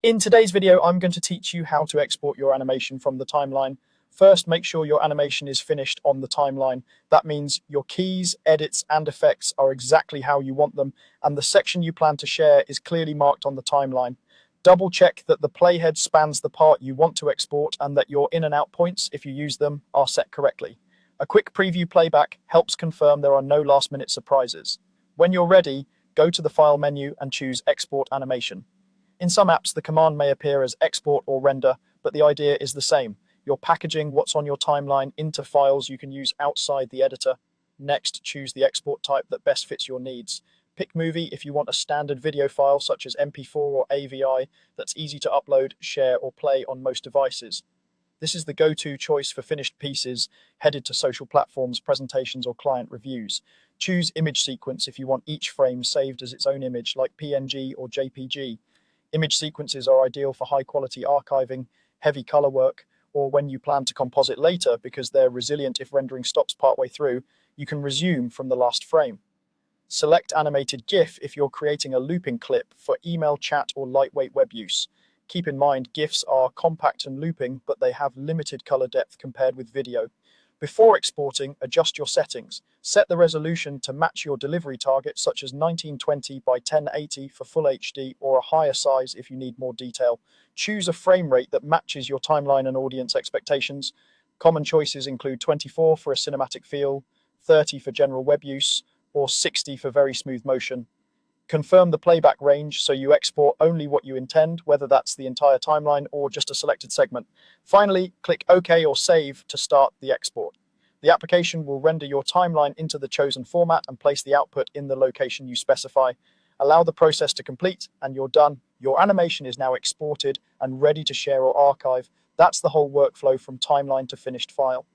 In today's video, I'm going to teach you how to export your animation from the timeline. First, make sure your animation is finished on the timeline. That means your keys, edits, and effects are exactly how you want them, and the section you plan to share is clearly marked on the timeline. Double check that the playhead spans the part you want to export and that your in and out points, if you use them, are set correctly. A quick preview playback helps confirm there are no last-minute surprises. When you're ready, go to the File menu and choose Export Animation. In some apps, the command may appear as export or render, but the idea is the same. You're packaging what's on your timeline into files you can use outside the editor. Next, choose the export type that best fits your needs. Pick movie if you want a standard video file such as MP4 or AVI that's easy to upload, share, or play on most devices. This is the go-to choice for finished pieces headed to social platforms, presentations, or client reviews. Choose image sequence if you want each frame saved as its own image, like PNG or JPG. Image sequences are ideal for high-quality archiving, heavy color work, or when you plan to composite later because they're resilient if rendering stops partway through, you can resume from the last frame. Select animated GIF if you're creating a looping clip for email, chat, or lightweight web use. Keep in mind, GIFs are compact and looping, but they have limited color depth compared with video. Before exporting, adjust your settings. Set the resolution to match your delivery target, such as 1920 by 1080 for full HD or a higher size if you need more detail. Choose a frame rate that matches your timeline and audience expectations. Common choices include 24 for a cinematic feel, 30 for general web use, or 60 for very smooth motion. Confirm the playback range so you export only what you intend, whether that's the entire timeline or just a selected segment. Finally, click OK or Save to start the export. The application will render your timeline into the chosen format and place the output in the location you specify. Allow the process to complete and you're done. Your animation is now exported and ready to share or archive. That's the whole workflow from timeline to finished file.